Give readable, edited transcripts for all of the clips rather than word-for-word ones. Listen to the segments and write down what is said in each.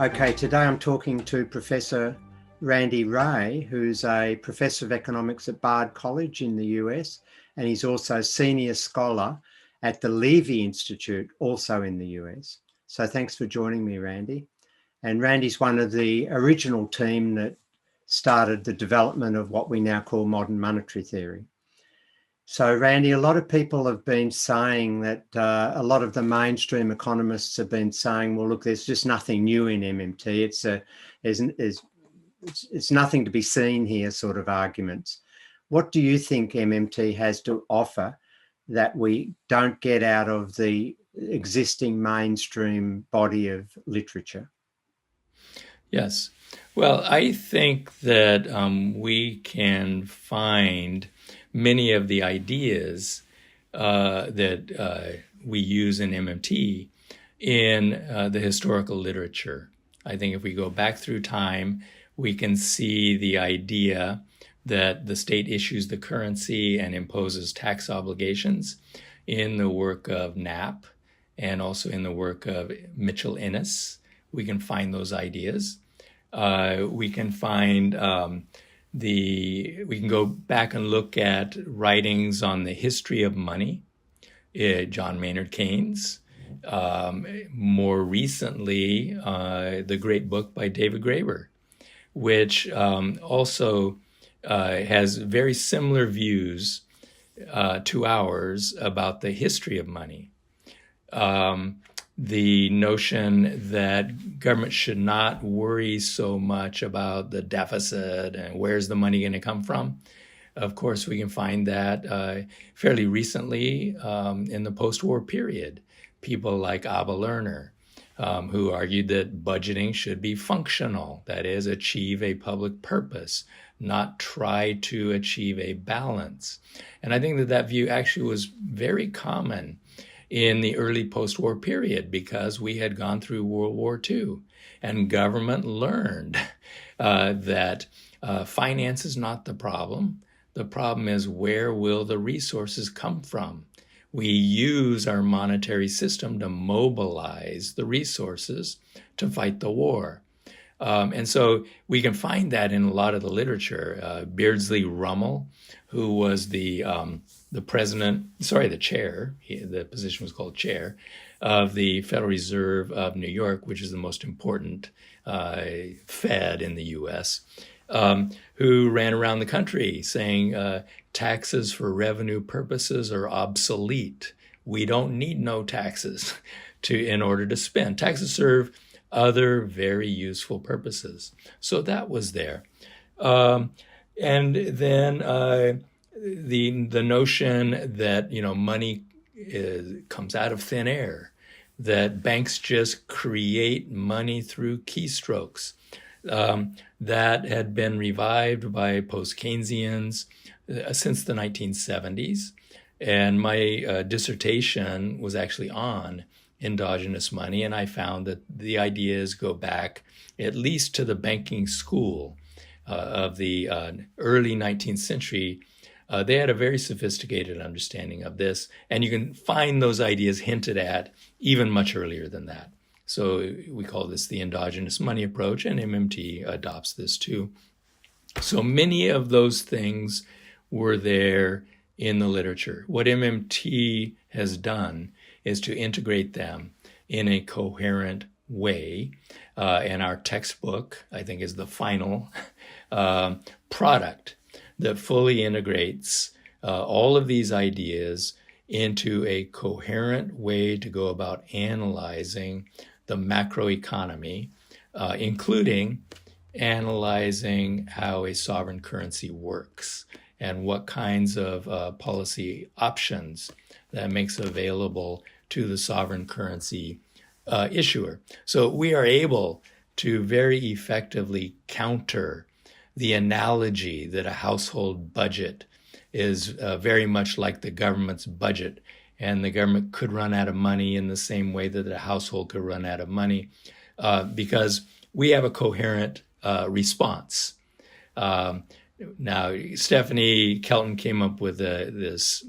Okay, today I'm talking to Professor Randy Wray, who's a Professor of Economics at Bard College in the US, and he's also Senior Scholar at the Levy Institute, also in the US. So thanks for joining me, Randy. And Randy's one of the original team that started the development of what we now call modern monetary theory. So, Randy, a lot of people have been saying that a lot of the mainstream economists have been saying, well, look, there's just nothing new in MMT. It's nothing to be seen here sort of arguments. What do you think MMT has to offer that we don't get out of the existing mainstream body of literature? Yes. Well, I think that we can find many of the ideas that we use in MMT in the historical literature. I think if we go back through time, we can see the idea that the state issues the currency and imposes tax obligations in the work of Knapp and also in the work of Mitchell-Innes. We can find those ideas. We can find we can go back and look at writings on the history of money, John Maynard Keynes. More recently, the great book by David Graeber, which also has very similar views to ours about the history of money. The notion that government should not worry so much about the deficit and where's the money going to come from. Of course, we can find that fairly recently in the post-war period. People like Abba Lerner, who argued that budgeting should be functional, that is, achieve a public purpose, not try to achieve a balance. And I think that that view actually was very common in the early post-war period because we had gone through World War II and government learned that finance is not the problem. The problem is, where will the resources come from? We use our monetary system to mobilize the resources to fight the war. And so we can find that in a lot of the literature. Beardsley Rummel, who was the chair, the position was called chair, of the Federal Reserve of New York, which is the most important Fed in the U.S., who ran around the country saying taxes for revenue purposes are obsolete. We don't need no taxes in order to spend. Taxes serve other very useful purposes. So that was there. And then the notion that money comes out of thin air, that banks just create money through keystrokes, that had been revived by post-Keynesians since the 1970s. And my dissertation was actually on endogenous money, and I found that the ideas go back at least to the banking school of the early 19th century. They had a very sophisticated understanding of this, and you can find those ideas hinted at even much earlier than that. So we call this the endogenous money approach, and MMT adopts this too. So many of those things were there in the literature. What MMT has done is to integrate them in a coherent way. And our textbook, I think, is the final product that fully integrates all of these ideas into a coherent way to go about analyzing the macroeconomy, including analyzing how a sovereign currency works and what kinds of policy options that makes available to the sovereign currency issuer. So we are able to very effectively counter the analogy that a household budget is very much like the government's budget, and the government could run out of money in the same way that a household could run out of money, because we have a coherent response. Now, Stephanie Kelton came up with this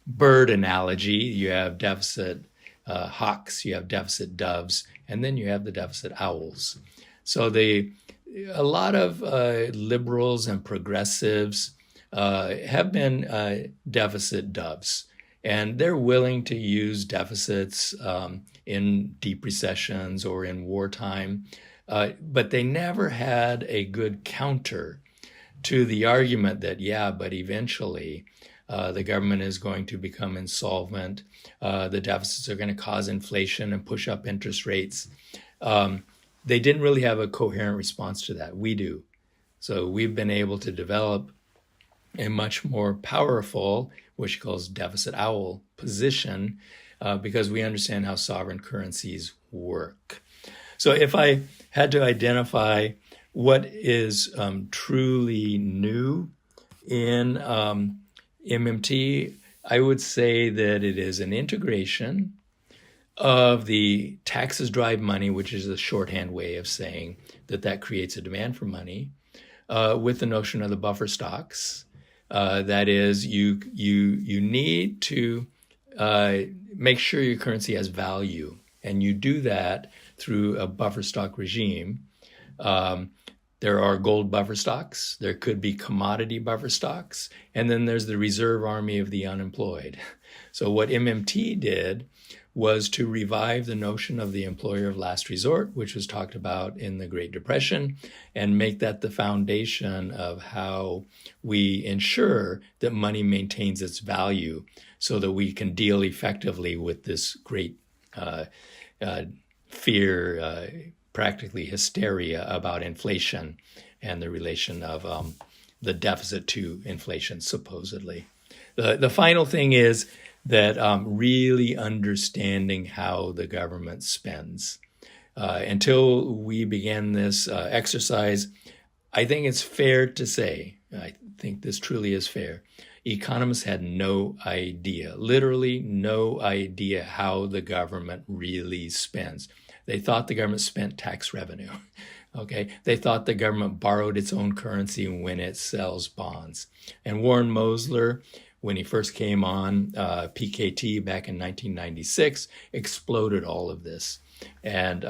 bird analogy. You have deficit, hawks, you have deficit doves, and then you have the deficit owls. So a lot of liberals and progressives have been deficit doves, and they're willing to use deficits in deep recessions or in wartime, but they never had a good counter to the argument that, yeah, but eventually the government is going to become insolvent. The deficits are going to cause inflation and push up interest rates. They didn't really have a coherent response to that. We do. So we've been able to develop a much more powerful, which she calls deficit owl position, because we understand how sovereign currencies work. So if I had to identify what is truly new in MMT, I would say that it is an integration of the taxes drive money, which is a shorthand way of saying that creates a demand for money, with the notion of the buffer stocks. That is, you need to make sure your currency has value, and you do that through a buffer stock regime. There are gold buffer stocks, there could be commodity buffer stocks, and then there's the reserve army of the unemployed. So what MMT did was to revive the notion of the employer of last resort, which was talked about in the Great Depression, and make that the foundation of how we ensure that money maintains its value so that we can deal effectively with this great fear, practically hysteria about inflation and the relation of the deficit to inflation, supposedly. The final thing is that really understanding how the government spends. Until we began this exercise, I think it's fair to say, I think this truly is fair, economists had no idea, literally no idea how the government really spends. They thought the government spent tax revenue. Okay, they thought the government borrowed its own currency when it sells bonds. And Warren Mosler, when he first came on PKT back in 1996, exploded all of this. And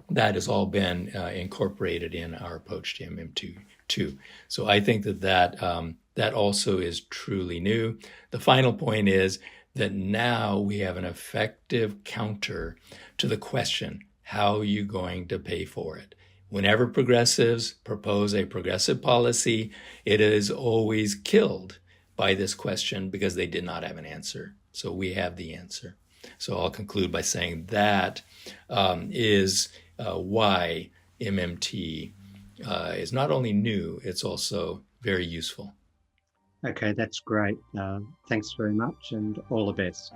that has all been incorporated in our approach to MM2. So I think that also is truly new. The final point is that now we have an effective counter to the question, how are you going to pay for it? Whenever progressives propose a progressive policy, it is always killed by this question because they did not have an answer. So we have the answer. So I'll conclude by saying that is why MMT is not only new, it's also very useful. Okay, that's great. Thanks very much and all the best.